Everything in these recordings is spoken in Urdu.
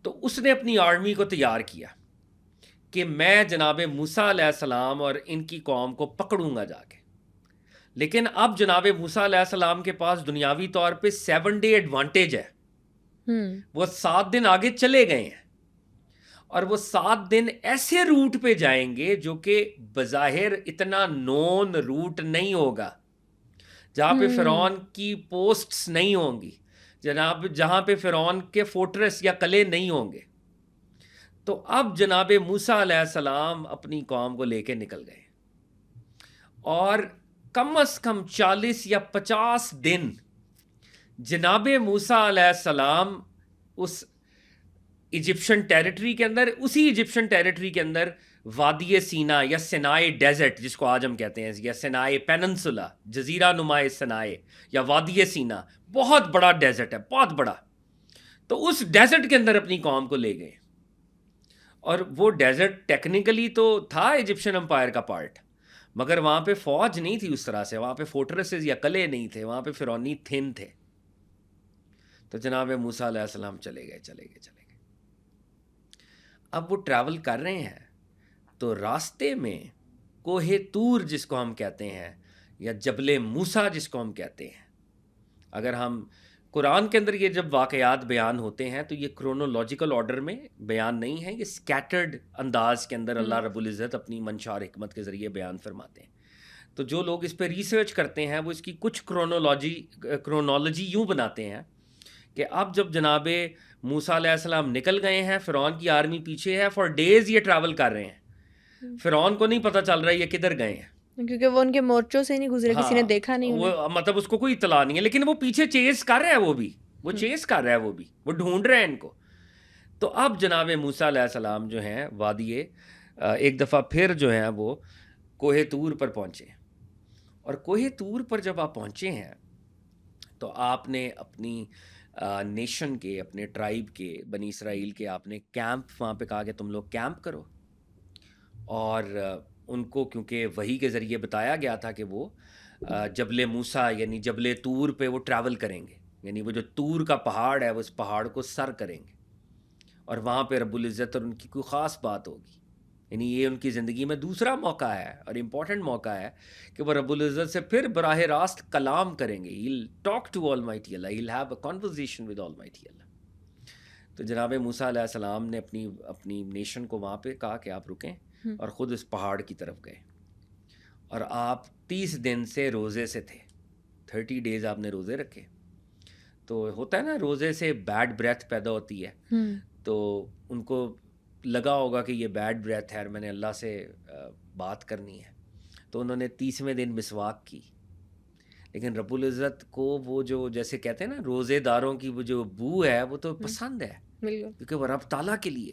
تو اس نے اپنی آرمی کو تیار کیا کہ میں جناب موسیٰ علیہ السلام اور ان کی قوم کو پکڑوں گا جا کے. لیکن اب جناب موسیٰ علیہ السلام کے پاس دنیاوی طور پہ 7 ڈے ایڈوانٹیج ہے. وہ 7 دن آگے چلے گئے ہیں اور وہ 7 دن ایسے روٹ پہ جائیں گے جو کہ بظاہر اتنا نون روٹ نہیں ہوگا, جہاں پہ فرعون کی پوسٹس نہیں ہوں گی, جہاں پہ فرعون کے فورٹریس یا قلعے نہیں ہوں گے. تو اب جناب موسیٰ علیہ السلام اپنی قوم کو لے کے نکل گئے اور کم از کم 40 یا 50 دن جناب موسیٰ علیہ السلام اس ایجپشن ٹیریٹری کے اندر, اسی ایجپشن ٹیریٹری کے اندر وادی سینا یا سینائی ڈیزرٹ جس کو آج ہم کہتے ہیں, یا سینائی پیننسولا, جزیرہ نما سینائی یا وادی سینا, بہت بڑا ڈیزرٹ ہے, بہت بڑا. تو اس ڈیزرٹ کے اندر اپنی قوم کو لے گئے اور وہ ڈیزرٹ ٹیکنیکلی تو تھا ایجپشن امپائر کا پارٹ, مگر وہاں پہ فوج نہیں تھی اس طرح سے, وہاں پہ فورٹریسز یا قلعے نہیں تھے, وہاں پہ فرعونی تھن تھے. تو جناب موسیٰ علیہ السلام چلے گئے. اب وہ ٹریول کر رہے ہیں تو راستے میں کوہ طور جس کو ہم کہتے ہیں یا جبل موسیٰ جس کو ہم کہتے ہیں, اگر ہم قرآن کے اندر یہ جب واقعات بیان ہوتے ہیں تو یہ کرونولوجیکل آرڈر میں بیان نہیں ہے, یہ سکیٹرڈ انداز کے اندر اللہ رب العزت اپنی منشا اور حکمت کے ذریعے بیان فرماتے ہیں. تو جو لوگ اس پہ ریسرچ کرتے ہیں وہ اس کی کچھ کرونالوجی یوں بناتے ہیں کہ اب جب جناب موسیٰ علیہ السلام نکل گئے ہیں, فرعون کی آرمی پیچھے ہے, فار ڈیز یہ ٹریول کر رہے ہیں, فرعون کو نہیں پتہ چل رہا یہ کدھر گئے ہیں, کیونکہ وہ ان کے مورچوں سے نہیں گزرے, کسی نے دیکھا نہیں, وہ مطلب اس کو کوئی اطلاع نہیں ہے, لیکن وہ پیچھے چیز کر رہا ہے, وہ چیز کر رہا ہے, وہ ڈھونڈ رہے ہیں ان کو. تو اب جناب موسیٰ علیہ السلام جو ہیں وادی ایک دفعہ پھر جو ہیں وہ کوہ طور پر پہنچے, اور کوہ طور پر جب آپ پہنچے ہیں تو آپ نے اپنی نیشن کے, اپنے ٹرائب کے, بنی اسرائیل کے, آپ نے کیمپ وہاں پہ کہا کہ تم لوگ کیمپ کرو, اور ان کو کیونکہ وحی کے ذریعے بتایا گیا تھا کہ وہ جبل موسیٰ یعنی جبل طور پہ وہ ٹریول کریں گے, یعنی وہ جو طور کا پہاڑ ہے وہ اس پہاڑ کو سر کریں گے, اور وہاں پہ رب العزت اور ان کی کوئی خاص بات ہوگی. یعنی یہ ان کی زندگی میں دوسرا موقع ہے اور امپورٹنٹ موقع ہے کہ وہ رب العزت سے پھر براہ راست کلام کریں گے. He'll talk to Almighty Allah, he'll have a conversation with Almighty Allah. تو جناب موسیٰ علیہ السلام نے اپنی نیشن کو وہاں پہ کہا کہ آپ رکیں, اور خود اس پہاڑ کی طرف گئے, اور آپ 30 دن سے روزے سے تھے, 30 days آپ نے روزے رکھے. تو ہوتا ہے نا روزے سے بیڈ بریتھ پیدا ہوتی ہے, تو ان کو لگا ہوگا کہ یہ بیڈ بریتھ ہے اور میں نے اللہ سے بات کرنی ہے, تو انہوں نے 30ویں دن مسواک کی. لیکن رب العزت کو وہ جو جیسے کہتے ہیں نا روزے داروں کی وہ جو بو ہے وہ تو پسند ہے, کیونکہ وہ رب تعالیٰ کے لیے.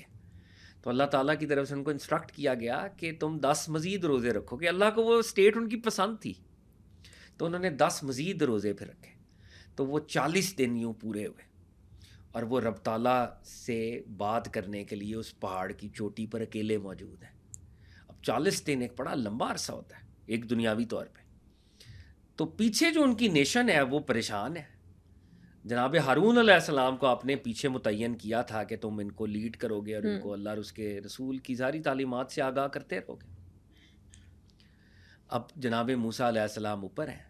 تو اللہ تعالیٰ کی طرف سے ان کو انسٹرکٹ کیا گیا کہ تم 10 مزید روزے رکھو, کہ اللہ کو وہ اسٹیٹ ان کی پسند تھی. تو انہوں نے 10 مزید روزے پھر رکھے, تو وہ 40 دن یوں پورے ہوئے, اور وہ رب تعالیٰ سے بات کرنے کے لیے اس پہاڑ کی چوٹی پر اکیلے موجود ہیں. اب 40 دن ایک بڑا لمبا عرصہ ہوتا ہے ایک دنیاوی طور پہ. تو پیچھے جو ان کی نیشن ہے وہ پریشان ہے. جناب ہارون علیہ السلام کو آپ نے پیچھے متعین کیا تھا کہ تم ان کو لیڈ کرو گے اور ان کو اللہ اور اس کے رسول کی ساری تعلیمات سے آگاہ کرتے رہو گے. اب جناب موسیٰ علیہ السلام اوپر ہیں.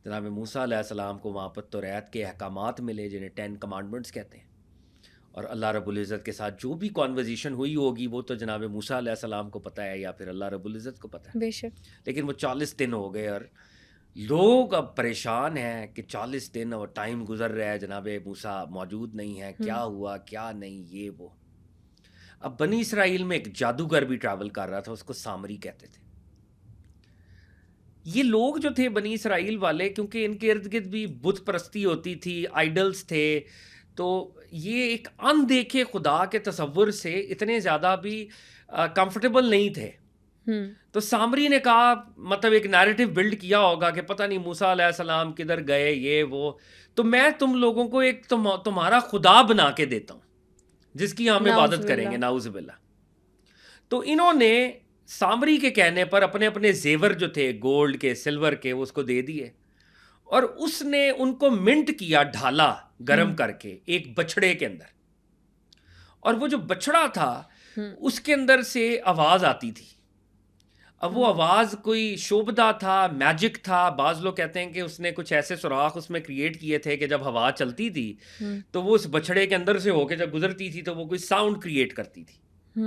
جناب موسیٰ علیہ السلام کو وہاں پر توریت کے احکامات ملے جنہیں 10 کمانڈمنٹس کہتے ہیں, اور اللہ رب العزت کے ساتھ جو بھی کانورزیشن ہوئی ہوگی وہ تو جناب موسیٰ علیہ السلام کو پتہ ہے یا پھر اللہ رب العزت کو پتہ ہے, بے شک. لیکن وہ 40 دن ہو گئے اور لوگ اب پریشان ہیں کہ 40 دن اور ٹائم گزر رہا ہے, جناب موسیٰ موجود نہیں ہے, کیا ہوا کیا نہیں یہ وہ. اب بنی اسرائیل میں ایک جادوگر بھی ٹریول کر رہا تھا, اس کو سامری کہتے تھے. یہ لوگ جو تھے بنی اسرائیل والے, کیونکہ ان کے ارد گرد بھی بت پرستی ہوتی تھی, آئیڈلز تھے, تو یہ ایک ان دیکھے خدا کے تصور سے اتنے زیادہ بھی کمفرٹیبل نہیں تھے. تو سامری نے کہا, مطلب ایک نیریٹو بلڈ کیا ہوگا کہ پتہ نہیں موسیٰ علیہ السلام کدھر گئے یہ وہ, تو میں تم لوگوں کو ایک تمہارا خدا بنا کے دیتا ہوں جس کی ہم عبادت کریں گے, نعوذ باللہ. تو انہوں نے سامری کے کہنے پر اپنے اپنے زیور جو تھے گولڈ کے سلور کے وہ اس کو دے دیے, اور اس نے ان کو منٹ کیا ڈھالا گرم کر کے ایک بچڑے کے اندر, اور وہ جو بچڑا تھا اس کے اندر سے آواز آتی تھی. اب وہ آواز کوئی شوبدہ تھا, میجک تھا. بعض لوگ کہتے ہیں کہ اس نے کچھ ایسے سوراخ اس میں کریٹ کیے تھے کہ جب ہوا چلتی تھی تو وہ اس بچڑے کے اندر سے ہو کے جب گزرتی تھی تو وہ کوئی ساؤنڈ کریٹ کرتی تھی.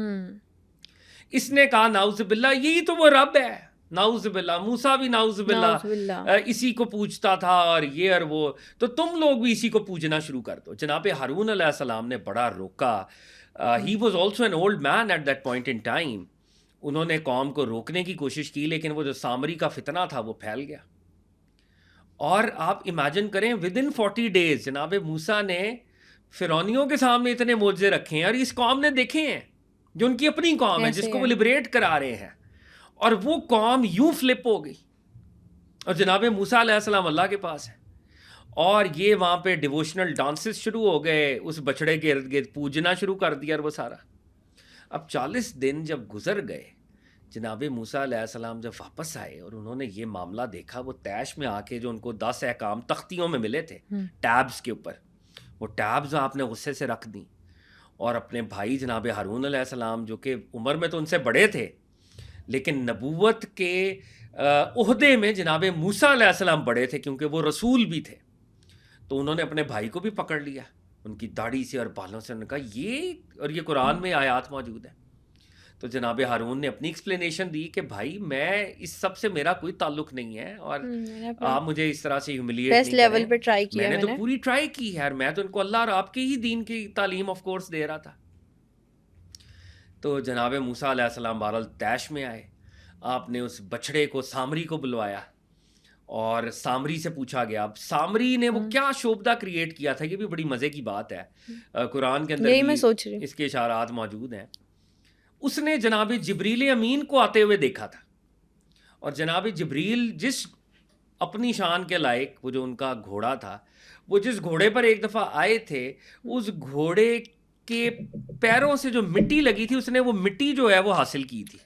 اس نے کہا نعوذ باللہ یہی تو وہ رب ہے, نعوذ باللہ. موسیٰ بھی نعوذ باللہ اسی کو پوجتا تھا اور یہ اور وہ, تو تم لوگ بھی اسی کو پوجنا شروع کر دو. جناب ہارون علیہ السلام نے بڑا روکا. He was also an old man at that point in time. انہوں نے قوم کو روکنے کی کوشش کی لیکن وہ جو سامری کا فتنہ تھا وہ پھیل گیا. اور آپ امیجن کریں ود ان 40 days جناب موسیٰ نے فرعونیوں کے سامنے اتنے معجزے رکھے ہیں اور اس قوم نے دیکھے ہیں جو ان کی اپنی قوم ہے جس کو وہ لبریٹ کرا رہے ہیں, اور وہ قوم یوں فلپ ہو گئی. اور جناب موسیٰ علیہ السلام اللہ کے پاس ہے اور یہ وہاں پہ ڈیووشنل ڈانسز شروع ہو گئے, اس بچڑے کے ارد گرد پوجنا شروع کر دیا اور وہ سارا. اب 40 دن جب گزر گئے, جناب موسیٰ علیہ السلام جب واپس آئے اور انہوں نے یہ معاملہ دیکھا, وہ تیش میں آ کے جو ان کو 10 احکام تختیوں میں ملے تھے ٹیبز کے اوپر, وہ ٹیبز آپ نے غصے سے رکھ دیں اور اپنے بھائی جناب ہارون علیہ السلام جو کہ عمر میں تو ان سے بڑے تھے لیکن نبوت کے عہدے میں جناب موسیٰ علیہ السلام بڑے تھے کیونکہ وہ رسول بھی تھے, تو انہوں نے اپنے بھائی کو بھی پکڑ لیا ان کی داڑھی سے اور بالوں سے. انہوں نے کہا یہ, اور یہ قرآن میں آیات موجود ہیں. تو جناب ہارون نے اپنی ایکسپلینیشن دی کہ بھائی میں اس سب سے میرا کوئی تعلق نہیں ہے اور آپ مجھے اس طرح سے ہیوملیٹ نہیں لیول پہ ٹرائی کیا, میں نے تو پوری ٹرائی کی ہے اور میں تو ان کو اللہ اور آپ کے ہی دین کی تعلیم آف کورس دے رہا تھا. تو جناب موسیٰ علیہ السلام بہرحال طیش میں آئے. آپ نے اس بچڑے کو سامری کو بلوایا اور سامری سے پوچھا گیا. اب سامری نے وہ کیا شوبدہ کریٹ کیا تھا, یہ بھی بڑی مزے کی بات ہے, قرآن کے اندر اس کے اشارات موجود ہیں. اس نے جناب جبریل امین کو آتے ہوئے دیکھا تھا اور جناب جبریل جس اپنی شان کے لائق, وہ جو ان کا گھوڑا تھا, وہ جس گھوڑے پر ایک دفعہ آئے تھے اس گھوڑے کے پیروں سے جو مٹی لگی تھی اس نے وہ مٹی جو ہے وہ حاصل کی تھی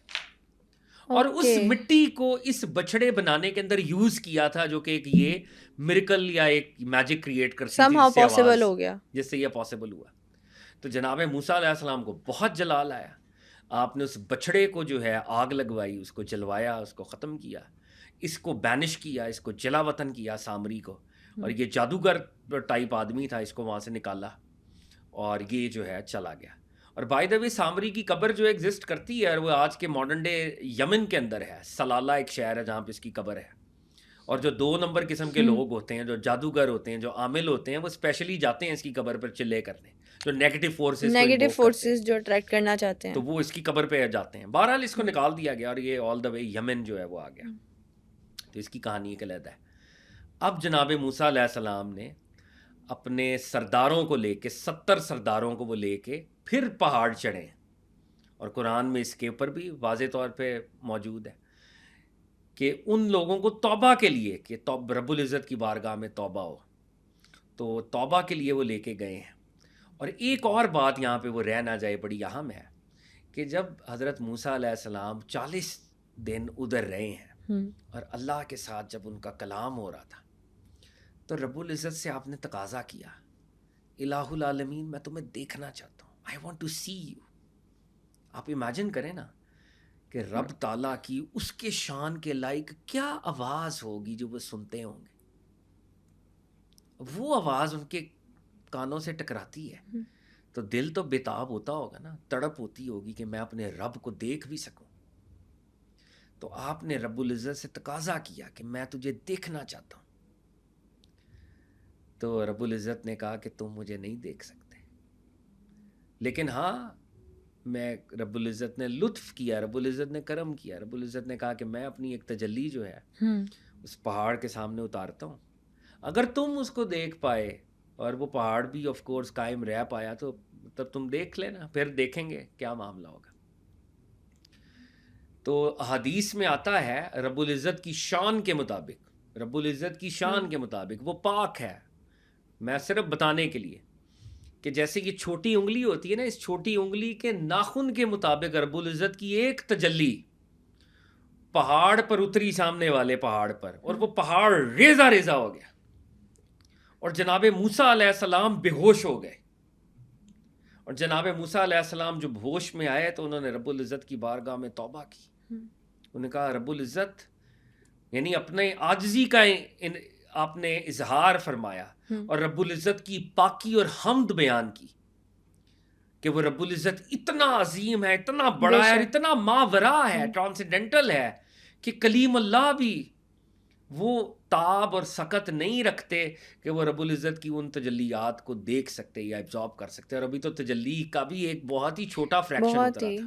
اور اس مٹی کو اس بچڑے بنانے کے اندر یوز کیا تھا جو کہ ایک یہ مرکل یا ایک میجک کریٹ کر پاسبل ہو گیا جس سے یہ پاسبل ہوا. تو جناب موسیٰ علیہ السلام کو بہت جلال آیا. آپ نے اس بچڑے کو جو ہے آگ لگوائی, اس کو جلوایا, اس کو ختم کیا, اس کو بینش کیا, اس کو جلا وطن کیا سامری کو, اور یہ جادوگر ٹائپ آدمی تھا, اس کو وہاں سے نکالا اور یہ جو ہے چلا گیا. اور بائی دا وے سامری کی قبر جو ایگزسٹ کرتی ہے اور وہ آج کے ماڈرن ڈے یمن کے اندر ہے. سلالہ ایک شہر ہے جہاں پہ اس کی قبر ہے. اور جو 2 نمبر قسم کے لوگ ہوتے ہیں, جو جادوگر ہوتے ہیں, جو عامل ہوتے ہیں, وہ اسپیشلی جاتے ہیں اس کی قبر پر چلے کرنے, جو نیگیٹو فورسز جو اٹریکٹ کرنا چاہتے ہیں, تو وہ اس کی قبر پہ جاتے ہیں. بہرحال اس کو نکال دیا گیا اور یہ آل دا وے یمن جو ہے وہ آ گیا. تو اس کی کہانی ایک علیحدہ ہے. اب جناب موسیٰ علیہ السلام نے اپنے سرداروں کو لے کے 70 سرداروں کو وہ لے کے پھر پہاڑ چڑھے, اور قرآن میں اس کے اوپر بھی واضح طور پہ موجود ہے کہ ان لوگوں کو توبہ کے لیے کہ رب العزت کی بارگاہ میں توبہ ہو, تو توبہ کے لیے وہ لے کے گئے ہیں. اور ایک اور بات یہاں پہ وہ رہ نہ جائے, بڑی اہم ہے, کہ جب حضرت موسیٰ علیہ السلام 40 دن ادھر رہے ہیں اور اللہ کے ساتھ جب ان کا کلام ہو رہا تھا تو رب العزت سے آپ نے تقاضا کیا, الہ العالمین میں تمہیں دیکھنا چاہتا ہوں, I want to see you. آپ امیجن کریں نا کہ رب تعالیٰ کی اس کے شان کے لائق کیا آواز ہوگی جو وہ سنتے ہوں گے. وہ آواز ان کے کانوں سے ٹکراتی ہے تو دل تو بےتاب ہوتا ہوگا نا, تڑپ ہوتی ہوگی کہ میں اپنے رب کو دیکھ بھی سکوں. تو آپ نے رب العزت سے تقاضا کیا کہ میں تجھے دیکھنا چاہتا ہوں. تو رب العزت نے کہا کہ تم مجھے نہیں دیکھ سکتے, لیکن ہاں میں, رب العزت نے لطف کیا, رب العزت نے کرم کیا. رب العزت نے کہا کہ میں اپنی ایک تجلی جو ہے اس پہاڑ کے سامنے اتارتا ہوں, اگر تم اس کو دیکھ پائے اور وہ پہاڑ بھی آف کورس قائم رہ پایا تو تب تم دیکھ لینا, پھر دیکھیں گے کیا معاملہ ہوگا. تو حدیث میں آتا ہے رب العزت کی شان کے مطابق, رب العزت کی شان کے مطابق وہ پاک ہے. میں صرف بتانے کے لیے کہ جیسے یہ چھوٹی انگلی ہوتی ہے نا, اس چھوٹی انگلی کے ناخن کے مطابق رب العزت کی ایک تجلی پہاڑ پر اتری, سامنے والے پہاڑ پر, اور وہ پہاڑ ریزہ ریزہ ہو گیا اور جناب موسیٰ علیہ السلام بے ہوش ہو گئے. اور جناب موسیٰ علیہ السلام جب ہوش میں آئے تو انہوں نے رب العزت کی بارگاہ میں توبہ کی. انہوں نے کہا رب العزت، یعنی اپنے عاجزی کا آپ نے اظہار فرمایا اور رب العزت کی پاکی اور حمد بیان کی کہ وہ رب العزت اتنا عظیم ہے، اتنا بڑا ہے، اتنا ماورا ہے، ٹرانسینڈنٹل ہے کہ کلیم اللہ بھی وہ تاب اور سکت نہیں رکھتے کہ وہ رب العزت کی ان تجلیات کو دیکھ سکتے یا ابزارب کر سکتے. اور ابھی تو تجلی کا بھی ایک بہت ہی چھوٹا فریکشن بہت اترا ہی تھا.